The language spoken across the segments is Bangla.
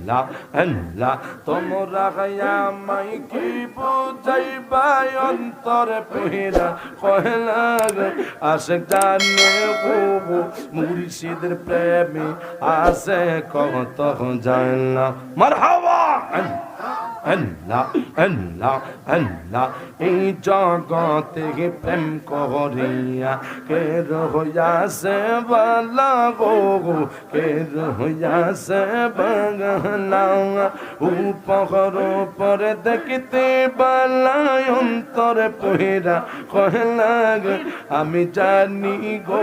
আল্লাহ আল্লাহ তোমরা আমায় কি বুঝাইবা অন্তরে পহিরা কয়লা আশিক জানে গো মুর্শিদের প্রেমে আসে কত জানলা মারহাবা আল্লাহ আল্লাহ আল্লাহ এই জগতে প্রেম করিয়া কে রহিয়াছে বালা গো কে রহিয়াছে বাংলা উপর উপরে দেখিতে বালা অন্তরে পহিরা কয়লা আমি জানি গো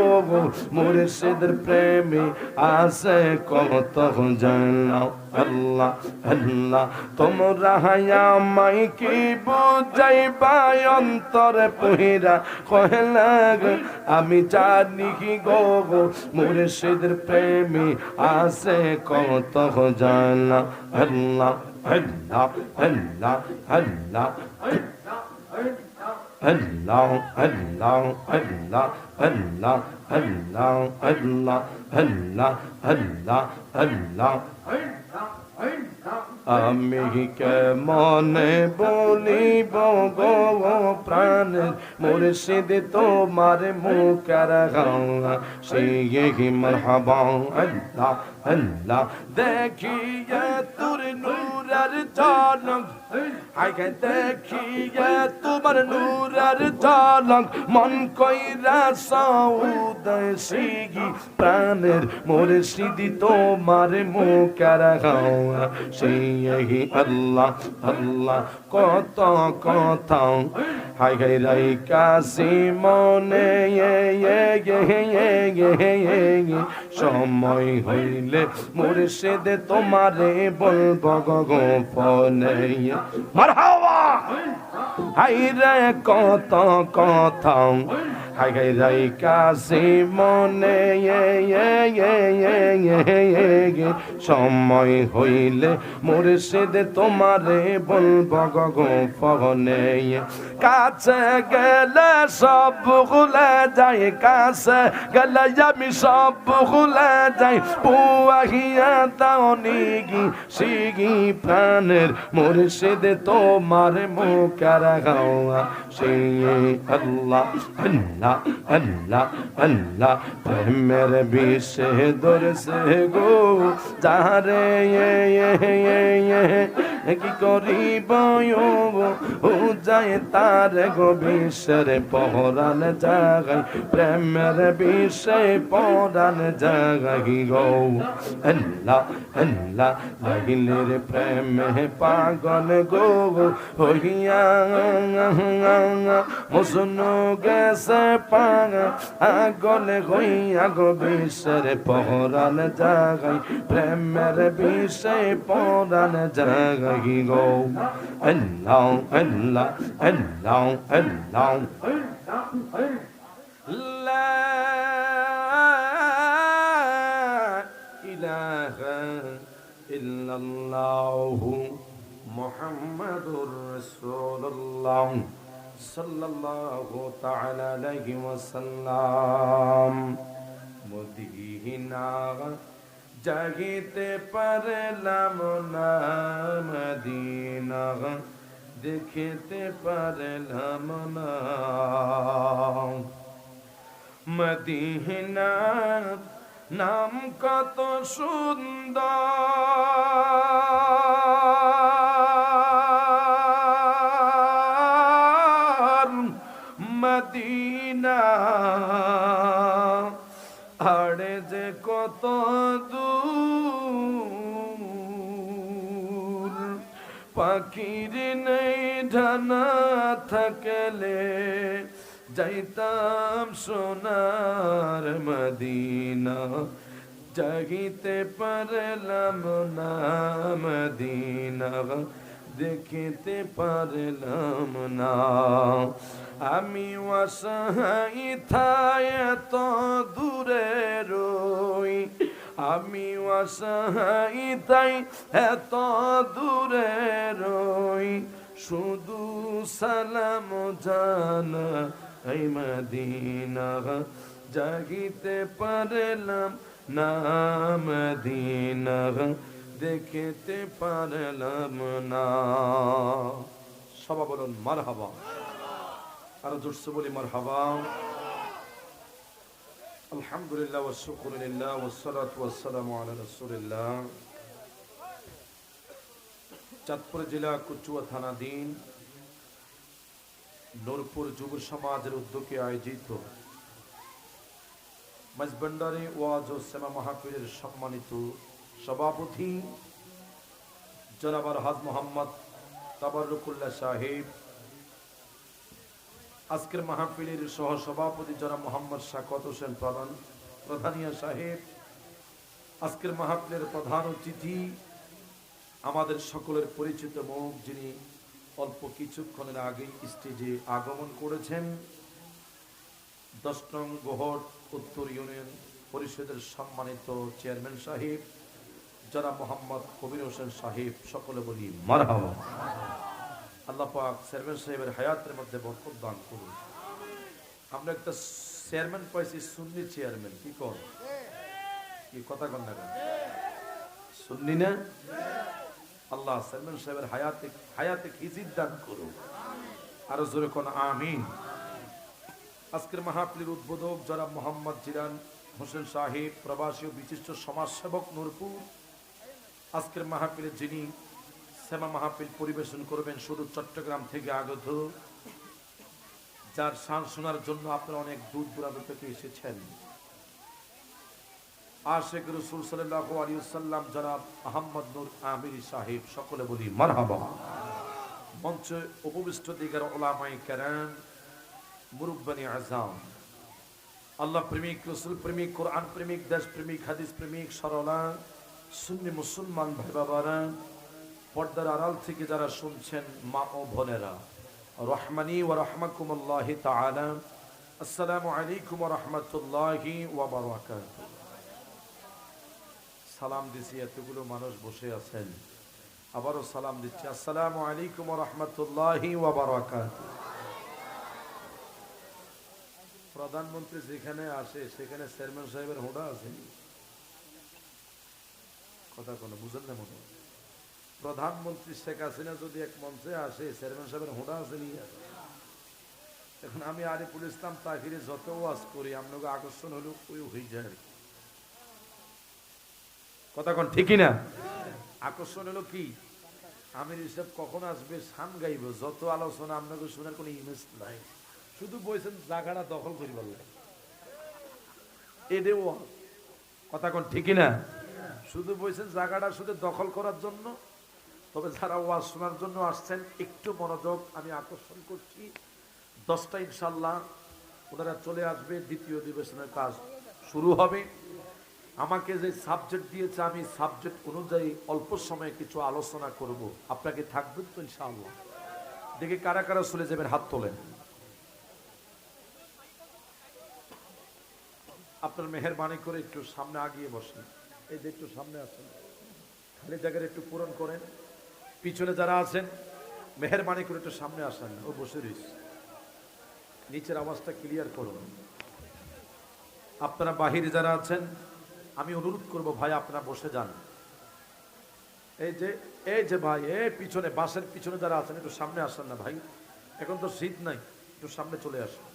মুর্শিদের প্রেমে আসে কত জানলা আল্লাহ আল্লাহ তোমরা আমায় কি বুঝাইবা অন্তরে পহিরা কয়লা আমি জানি কি গো মুর্শিদের প্রেমে আসে কত জানলা আল্লাহ আল্লাহ আল্লাহ আল্লাহ Allah, Allah, Allah, Allah, Allah, Allah, Allah, Allah, Allah. আমি কেমনে বলিব গো প্রাণ মুর্শিদ তোমার মুখের গাওয়া সেই মারহাবা আল্লাহ আল্লাহ দেখিয়া তোর নূরের ঝলক আগে দেখিয়া তোমার নূরের ঝলক মন কইরা সৌদাসী প্রাণের মুর্শিদ তোমার মুখের গাওয়া সেই আল্লাহ আল্লাহ কত কথা হাই হাই রাই কাশি মনে সময় হইলে মুর্শিদ তোমারে বলব গোপনে মারহাবা হাই রে কত কথা হাই হাই রাই কাশি মনে সময় হইলে মুর্শিদ তোমারে বলব গোপনে কাছে গেলে সব ভুলে যাই কাছে গেলে আমি সব ভুলে যাই পুয়াহিয়া দাও নিগি সিগি প্রাণের মুর্শিদ তোমার মুখের গাওয়া সেই আল্লাহ আল্লাহ আল্লাহ আল্লাহ প্রেমের বিষে দরসে গো যারে কি করিব ও যায় তার গো বিষের পহরান জাগাই প্রেমের বিষে পহরান জাগাই গো আল্লাহ আল্লাহ লাগিলের প্রেমে পাগল গো হইয়া মজনু গেছে পাগল হইয়া গো বিষের পহরান জাগাই প্রেমের বিষে পহরান জাগাই গো আল্লাহ আল্লাহ আল্লাহ আল্লাহ লা ইলাহা ইল্লাল্লাহু মুহাম্মাদুর রাসূলুল্লাহ সাল্লাল্লাহু তাআলা আলাইহি ওয়াসাল্লাম মদিনা জাগিতে পারলাম না মদিনা দেখিতে পারলাম না মদিনা নাম কত সুন্দর মদিনা আড়ে যে কত দূর পাখির নেই ঢানা থাকলে যাইতাম সোনার মদিনা জাগিতে পারলাম না মদিনা দেখিতে পারলাম না আমি অসহায় থায় তো দূরে রই আমি অসহায় তাই এত দূরে রই শুধু সালাম জানা এই মদিনা জাগিতে পারলাম না মদিনা দেখতে পারলাম না। সবাই বলুন মারহাবা। আরো জোরসে বলি মারহাবা। আলহামদুলিল্লাহ ওয়া শুকরুলিল্লাহ ওয়াস সালাতু ওয়াস সালামু আলা রাসূলিল্লাহ। চাঁদপুর জেলা কুচুয়া থানাধীন নূরপুর যুব সমাজের উদ্যোগে আয়োজিত মাঝবান্ডারি ওয়াজ ও সেমা মাহফিলের সম্মানিত সভাপতি জনাব আলহাজ মোহাম্মদ তাবাররুকুল্লাহ সাহেব, আজকের মাহফিলের সহ সভাপতি জনাব মোহাম্মদ শাকত হোসেন প্রধানিয়া সাহেব, আজকের মাহফিলের প্রধান অতিথি আমাদের সকলের পরিচিত মুখ, যিনি অল্প কিছুক্ষণের আগেই স্টেজে আগমন করেছেন, 10 নং গোহট উত্তর ইউনিয়ন পরিষদের সম্মানিত চেয়ারম্যান সাহেব জনাব মোহাম্মদ কবির হোসেন সাহেব, সকলে বলি মারহাবা। আল্লাহ পাক চেয়ারম্যান সাহেবের হায়াতের মধ্যে বরকত দান করুন। আমরা একটা চেয়ারম্যান পাইছি, সুন্নি চেয়ারম্যান, কি কর কি কথা কন না কেন, সুন্নি না? আল্লাহ চেয়ারম্যান সাহেবের হায়াতে খিজির দান করুন। আরো জোরে কোন আমিন। আজকের মাহফিলের উদ্বোধক জনাব মোহাম্মদ জিরান হোসেন সাহেব, প্রবাসী ও বিশিষ্ট সমাজসেবক নূরপুর। আজকের মাহফিলে যিনি সেমা মাহফিল পরিবেশন করবেন শুধু চট্টগ্রাম থেকে আগত, যার শান শোনার জন্য আপনারা অনেক দূর দূরান্ত থেকে এসেছেন, আশিক রাসূল সাল্লাল্লাহু আলাইহি ওয়াসাল্লাম জনাব আহমদ নূর আমিরি সাহেব, সকলে বলি মারহাবা। মঞ্চে উপবিষ্ট দিগার উলামায়ে কেরাম, মুরব্বানি আযম, আল্লাহ প্রেমিক, রাসূল প্রেমিক, কোরআন প্রেমিক, দেশ প্রেমিক, হাদিস প্রেমিক, সরলা সুন্নি মুসলমান ভাই বাবারা, পর্দার আড়াল থেকে যারা শুনছেন মা ও বোনেরা, রহমানি ওয়া রাহমাকুমুল্লাহি তাআলা, আসসালামু আলাইকুম ওয়া রাহমাতুল্লাহি ওয়া বারাকাতুহু। সালাম দিছি, এতগুলো মানুষ বসে আছেন, আবারও সালাম দিচ্ছি, আসসালামু আলাইকুম ওয়া রাহমাতুল্লাহি ওয়া বারাকাতুহু। প্রধানমন্ত্রী যেখানে আসে সেখানে চেয়ারম্যান সাহেবের হোঁড়া আছে, কথা কোনো বুঝেন না মনে। প্রধানমন্ত্রী শেখ হাসিনা যদি এক মঞ্চে আসে, চেয়ারম্যান সাহেবের হোঁড়া আছে নি? এখন আমি আরিফুল ইসলাম তাহিরে যত ওয়াজ করি, আপনাকে আকর্ষণ হলো ওই হয়ে যায় আর কি, কথা কোন ঠিকই না? আকর্ষণ হলো কি, আমির হিসাব কখন আসবে, শান গাইব, যত আলোচনা আপনাকে শোনার কোনো ইমেজ নাই, শুধু বলছেন জায়গাটা দখল করি বললে এদেও, কথা কোন ঠিকই না? শুধু বলছেন জায়গাটা শুধু দখল করার জন্য। তবে যারা ওয়াজ শোনার জন্য আসছেন, একটু মনোযোগ আমি আকর্ষণ করছি, 10টা ইনশাল্লাহ ওনারা চলে আসবে, দ্বিতীয় অধিবেশনের কাজ শুরু হবে। আমাকে যে সাবজেক্ট দিয়েছে, আমি সাবজেক্ট অনুযায়ী অল্প সময়ে কিছু আলোচনা করব। আপনাকে থাকবেন তো ইনশাআল্লাহ? দেখে কারা কারা চলে যাবেন, হাত তোলেন। আপনার মেহেরবানি করে একটু সামনে আগিয়ে বসেন, এই যে একটু সামনে আসেন, খালি জায়গায় একটু পূরণ করেন। পিছনে যারা আছেন মেহেরবানি করে একটু সামনে আসেন, ও বসে রয়েছে, নিচের আওয়াজটা ক্লিয়ার করুন। আপনারা বাহিরে যারা আছেন আমি অনুরোধ করব, ভাই আপনারা বসে যান। এই যে ভাই, পিছনে বাসের পিছনে যারা আছেন একটু সামনে আসেন না ভাই, এখন তো সিট নাই, একটু সামনে চলে আসেন।